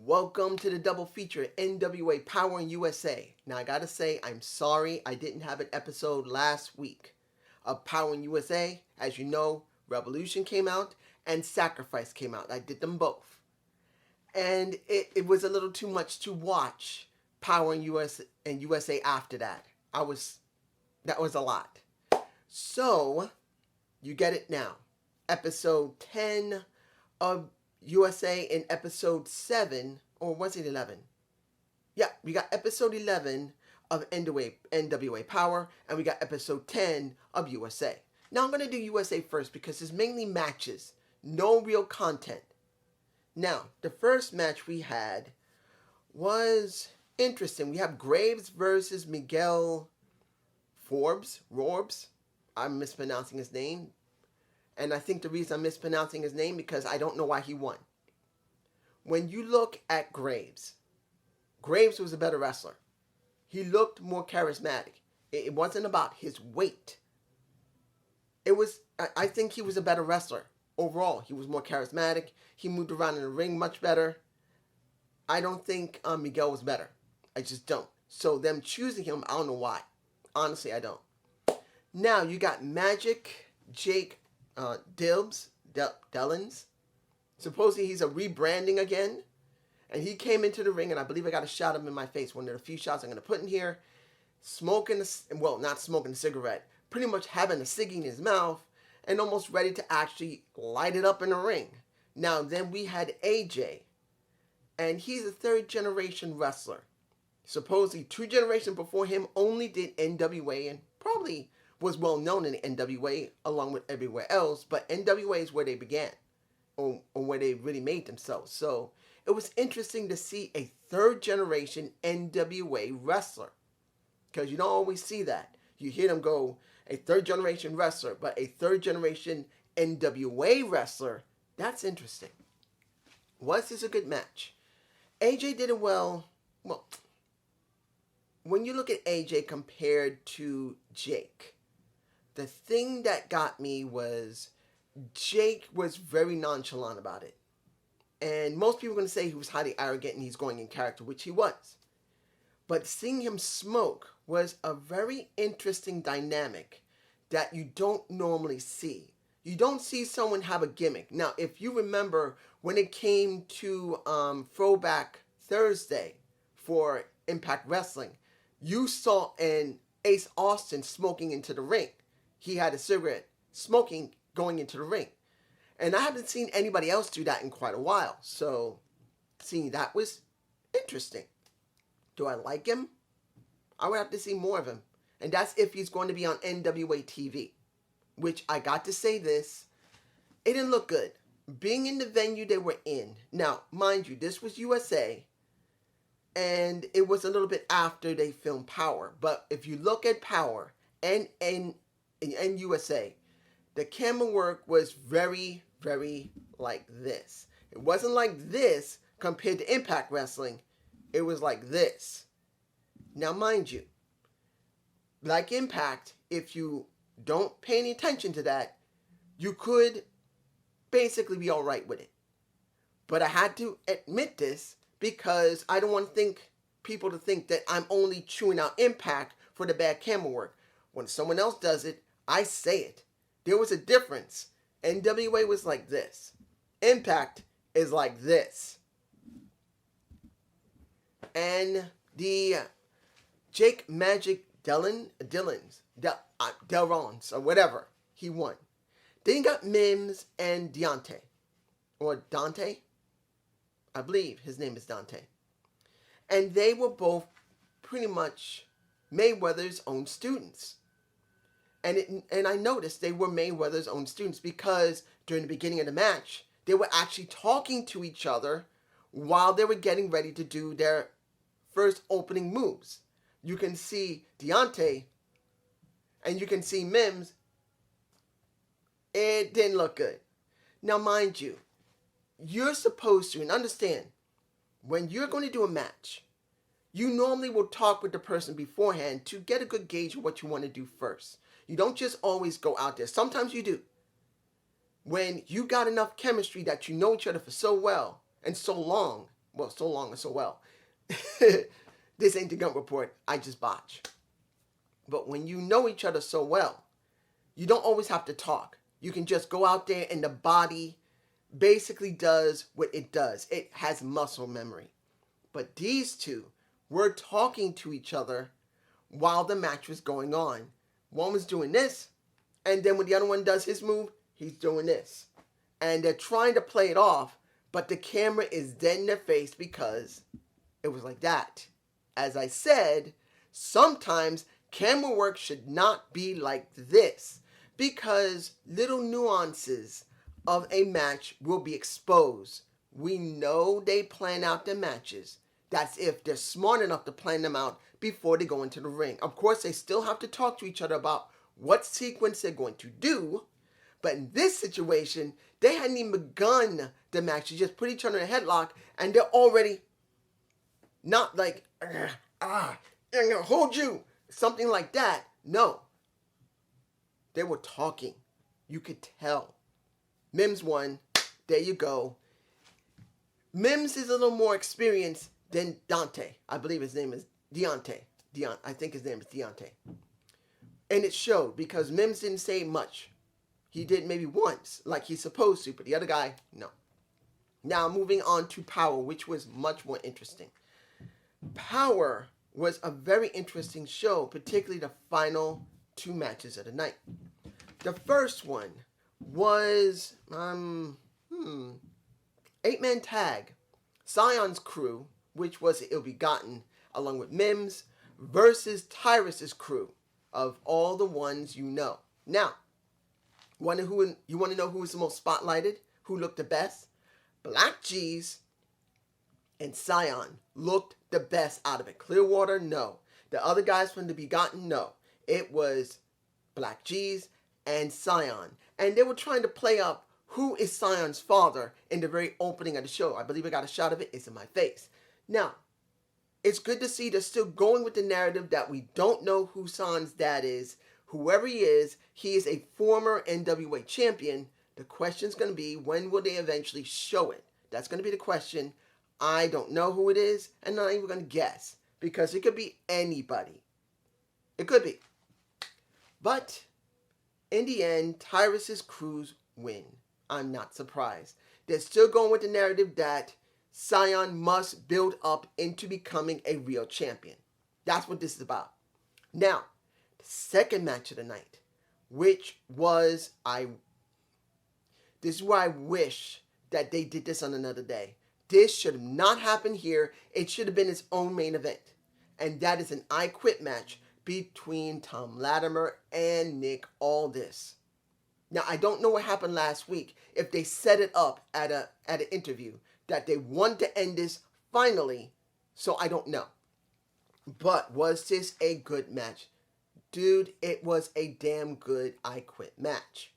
Welcome to the double feature NWA Powerrr in USA. Now I gotta say, I'm sorry I didn't have an episode last week of Powerrr in USA. As you know, Revolution came out and Sacrifice came out. I did them both. And it was a little too much to watch Powerrr in USA after that. That was a lot. So, you get it now. Episode 10 of USA in episode 7, or was it 11? Yeah, we got episode 11 of NWA Powerrr, and we got episode 10 of USA. Now I'm going to do USA first because it's mainly matches, no real content. Now, the first match we had was interesting. We have Graves versus Miguel Rorbs. I'm mispronouncing his name. And I think the reason I'm mispronouncing his name because I don't know why he won. When you look at Graves was a better wrestler. He looked more charismatic. It wasn't about his weight. I think he was a better wrestler. Overall, he was more charismatic. He moved around in the ring much better. I don't think Miguel was better. I just don't. So them choosing him, I don't know why. Honestly, I don't. Now, you got Magic Jake Dellins. Supposedly he's a rebranding again. And he came into the ring, and I believe I got a shot of him in my face. One of the few shots I'm going to put in here. Not smoking a cigarette. Pretty much having a ciggy in his mouth. And almost ready to actually light it up in the ring. Now, then we had AJ. And he's a third generation wrestler. Supposedly 2 generations before him only did NWA and probably was well known in the NWA along with everywhere else, but NWA is where they began, or where they really made themselves. So it was interesting to see a third generation NWA wrestler, because you don't always see that. You hear them go, a third generation wrestler, but a third generation NWA wrestler, that's interesting. Was this a good match? AJ did it well. Well, when you look at AJ compared to Jake, the thing that got me was Jake was very nonchalant about it. And most people are going to say he was highly arrogant and he's going in character, which he was. But seeing him smoke was a very interesting dynamic that you don't normally see. You don't see someone have a gimmick. Now, if you remember when it came to Throwback Thursday for Impact Wrestling, you saw an Ace Austin smoking into the ring. He had a cigarette, smoking, going into the ring. And I haven't seen anybody else do that in quite a while. So, seeing that was interesting. Do I like him? I would have to see more of him. And that's if he's going to be on NWA TV. Which, I got to say this, it didn't look good. Being in the venue they were in. Now, mind you, this was USA. And it was a little bit after they filmed Powerrr. But if you look at Powerrr and USA, the camera work was very, very like this. It wasn't like this compared to Impact Wrestling. It was like this. Now, mind you, like Impact, if you don't pay any attention to that, you could basically be all right with it. But I had to admit this because I don't want people to think that I'm only chewing out Impact for the bad camera work. When someone else does it, I say it. There was a difference. NWA was like this. Impact is like this. And the Jake Magic Dellins, or whatever, he won. Then you got Mims and Deontay. Or Dante. I believe his name is Dante. And they were both pretty much Mayweather's own students. And I noticed they were Mayweather's own students because during the beginning of the match, they were actually talking to each other while they were getting ready to do their first opening moves. You can see Deontay and you can see Mims. It didn't look good. Now, mind you, you're supposed to, and understand, when you're going to do a match, you normally will talk with the person beforehand to get a good gauge of what you want to do first. You don't just always go out there. Sometimes you do. When you got enough chemistry that you know each other for so well and so long, well, so long and so well. This ain't the Gump Report. I just botch. But when you know each other so well, you don't always have to talk. You can just go out there and the body basically does what it does. It has muscle memory. But these two were talking to each other while the match was going on. One was doing this, and then when the other one does his move, he's doing this. And they're trying to play it off, but the camera is dead in their face because it was like that. As I said, sometimes camera work should not be like this because little nuances of a match will be exposed. We know they plan out their matches. That's if they're smart enough to plan them out before they go into the ring. Of course, they still have to talk to each other about what sequence they're going to do. But in this situation, they hadn't even begun the match. They just put each other in a headlock and they're already not like, I'm going to hold you. Something like that. No. They were talking. You could tell. Mims won. There you go. Mims is a little more experienced than Deontay. I believe his name is Deontay. I think his name is Deontay. And it showed because Mims didn't say much. He did maybe once, like he's supposed to, but the other guy, no. Now moving on to Powerrr, which was much more interesting. Powerrr was a very interesting show, particularly the final two matches of the night. The first one was 8-man tag. Sion's crew, which was the Ill-Begotten, along with Mims, versus Tyrus's crew of all the ones you know. Now, you want to know who was the most spotlighted? Who looked the best? Black G's and Sion looked the best out of it. Clearwater, no. The other guys from the Begotten, no. It was Black G's and Sion. And they were trying to play up who is Sion's father in the very opening of the show. I believe I got a shot of it. It's in my face. Now, it's good to see they're still going with the narrative that we don't know who Sion's dad is. Whoever he is a former NWA champion. The question's going to be, when will they eventually show it? That's going to be the question. I don't know who it is, and I'm not even going to guess, because it could be anybody. It could be. But in the end, Tyrus's crews win. I'm not surprised. They're still going with the narrative that Sion must build up into becoming a real champion. That's what this is about. Now, the second match of the night, which was, this is why I wish that they did this on another day. This should have not happened here. It should have been its own main event. And that is an I Quit match between Tom Latimer and Nick Aldis. Now, I don't know what happened last week, if they set it up at an interview, that they want to end this finally, so I don't know. But was this a good match? Dude, it was a damn good I Quit match.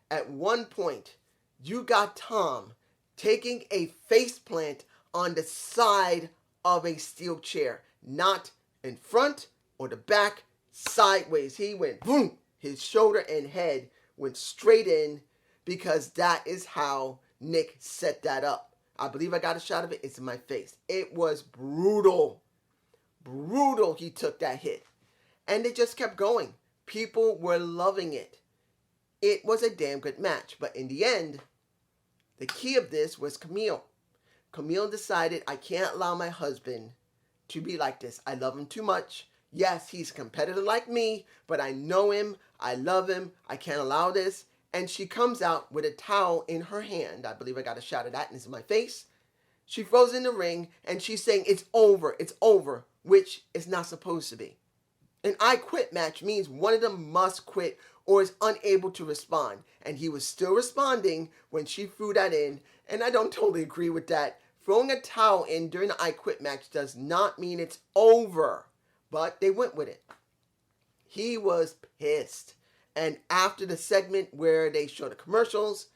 At one point, you got Tom taking a faceplant on the side of a steel chair. Not in front or the back, sideways. He went boom. His shoulder and head went straight in because that is how Nick set that up. I believe I got a shot of it. It's in my face. It was brutal. Brutal he took that hit. And it just kept going. People were loving it. It was a damn good match. But in the end, the key of this was Camille. Camille decided, I can't allow my husband to be like this. I love him too much. Yes, he's a competitor like me, but I know him. I love him. I can't allow this. And she comes out with a towel in her hand. I believe I got a shot of that, and it's in my face. She throws in the ring, and she's saying, it's over, which is not supposed to be. An I Quit match means one of them must quit or is unable to respond. And he was still responding when she threw that in. And I don't totally agree with that. Throwing a towel in during the I Quit match does not mean it's over. But they went with it. He was pissed. And after the segment where they show the commercials,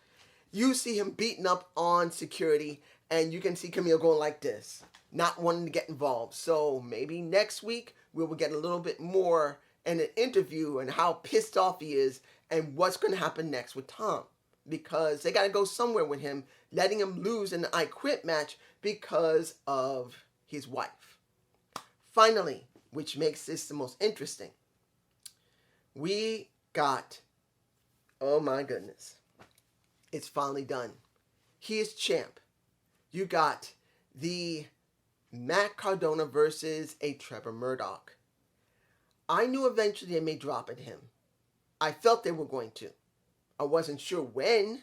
you see him beating up on security. And you can see Camille going like this, not wanting to get involved. So maybe next week we will get a little bit more in an interview and how pissed off he is and what's going to happen next with Tom. because they got to go somewhere with him, letting him lose in the I Quit match because of his wife. Finally, which makes this the most interesting, we got, oh my goodness, it's finally done. He is champ. You got the Matt Cardona versus a Trevor Murdoch. I knew eventually they may drop at him. I felt they were going to. I wasn't sure when,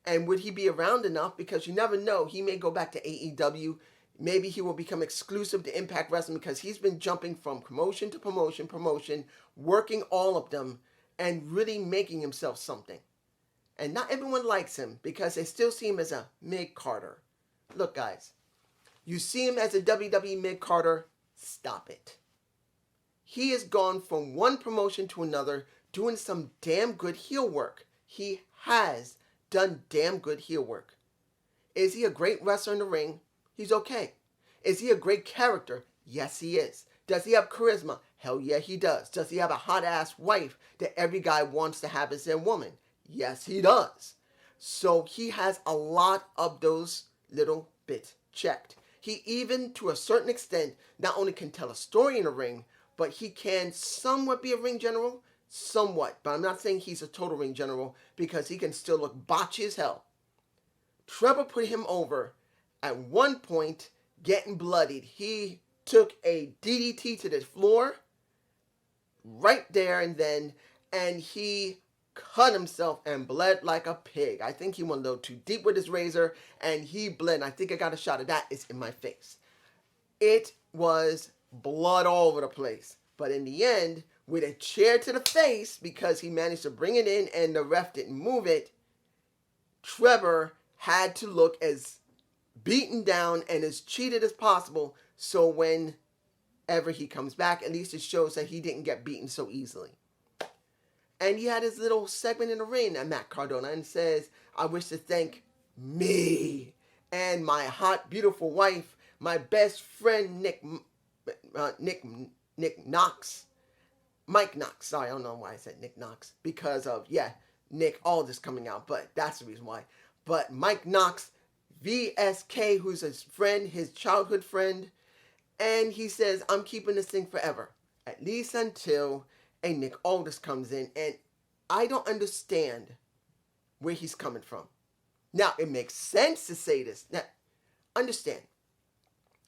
and would he be around enough, because you never know. He may go back to AEW. Maybe he will become exclusive to Impact Wrestling, because he's been jumping from promotion to promotion, working all of them, and really making himself something. And not everyone likes him, because they still see him as a mid-carder. Look, guys, you see him as a WWE mid-carder, stop it. He has gone from one promotion to another, doing some damn good heel work. He has done damn good heel work. Is he a great wrestler in the ring? He's okay. Is he a great character? Yes, he is. Does he have charisma? Hell yeah, he does. Does he have a hot-ass wife that every guy wants to have as their woman? Yes, he does. So he has a lot of those little bits checked. He even, to a certain extent, not only can tell a story in the ring, but he can somewhat be a ring general. Somewhat. But I'm not saying he's a total ring general, because he can still look botchy as hell. Trevor put him over at one point, getting bloodied. He took a DDT to the floor right there and then, and he cut himself and bled like a pig. I think he went a little too deep with his razor, and he bled. I think I got a shot of that. It's in my face. It was blood all over the place. But in the end, with a chair to the face, because he managed to bring it in and the ref didn't move it, Trevor had to look as beaten down and as cheated as possible, so whenever he comes back, at least it shows that he didn't get beaten so easily. And he had his little segment in the ring at Matt Cardona and says, I wish to thank me and my hot, beautiful wife, my best friend, Nick Knox. Mike Knox. Sorry, I don't know why I said Nick Knox. Because of, Nick Aldis coming out. But that's the reason why. But Mike Knox, VSK, who's his friend, his childhood friend. And he says, I'm keeping this thing forever. At least until a Nick Aldis comes in. And I don't understand where he's coming from. Now, it makes sense to say this. Now, understand.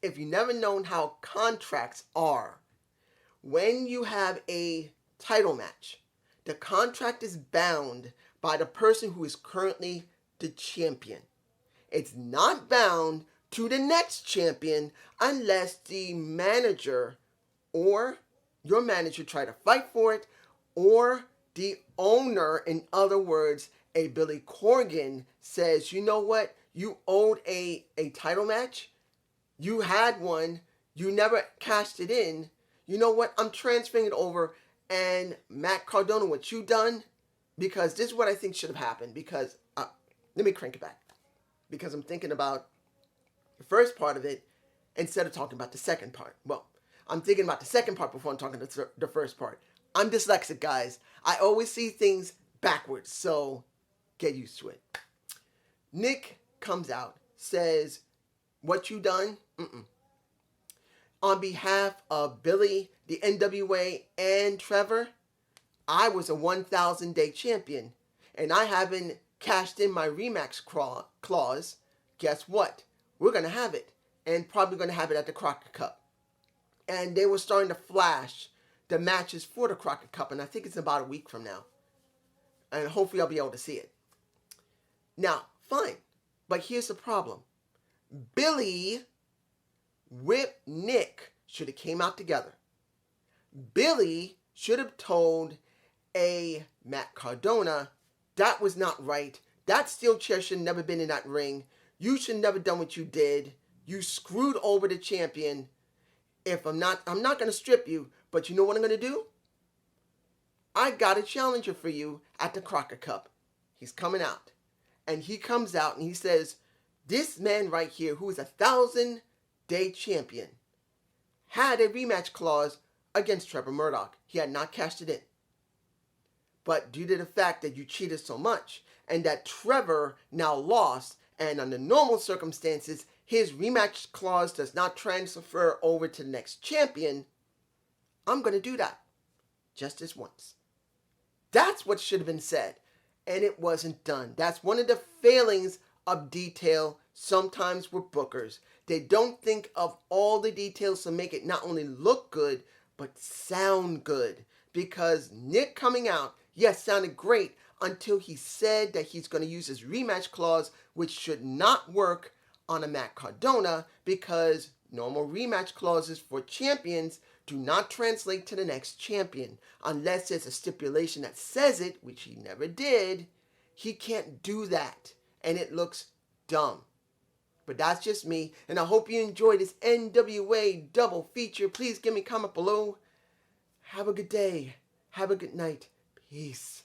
If you've never known how contracts are, when you have a title match, the contract is bound by the person who is currently the champion. It's not bound to the next champion unless the manager or your manager try to fight for it, or the owner, in other words, a Billy Corgan, says, you know what, you owed a title match, you had one, you never cashed it in, you know what, I'm transferring it over, and Matt Cardona, what you done, because this is what I think should have happened, because, let me crank it back, because I'm thinking about the first part of it instead of talking about the second part. Well, I'm thinking about the second part before I'm talking the first part. I'm dyslexic, guys. I always see things backwards, so get used to it. Nick comes out, says, what you done? On behalf of Billy, the NWA, and Trevor, I was a 1,000-day champion, and I haven't cashed in my rematch clause. Guess what? We're going to have it, and probably going to have it at the Crockett Cup. And they were starting to flash the matches for the Crockett Cup, and I think it's about a week from now. And hopefully I'll be able to see it. Now, fine. But here's the problem. Billy with Nick should have came out together. Billy should have told a Matt Cardona, that was not right. That steel chair should have never been in that ring. You should have never done what you did. You screwed over the champion. If I'm not going to strip you, but you know what I'm going to do? I got a challenger for you at the Crockett Cup. He's coming out. And he comes out and he says, this man right here, who is a 1,000-day champion, had a rematch clause against Trevor Murdoch. He had not cashed it in. But due to the fact that you cheated so much and that Trevor now lost, and under normal circumstances, his rematch clause does not transfer over to the next champion, I'm going to do that. Just this once. That's what should have been said. And it wasn't done. That's one of the failings of detail sometimes with bookers. They don't think of all the details to make it not only look good, but sound good. Because Nick coming out, yes, sounded great until he said that he's going to use his rematch clause, which should not work on a Matt Cardona, because normal rematch clauses for champions do not translate to the next champion. Unless there's a stipulation that says it, which he never did, he can't do that. And it looks dumb. But that's just me, and I hope you enjoyed this NWA double feature. Please give me a comment below. Have a good day. Have a good night. Peace.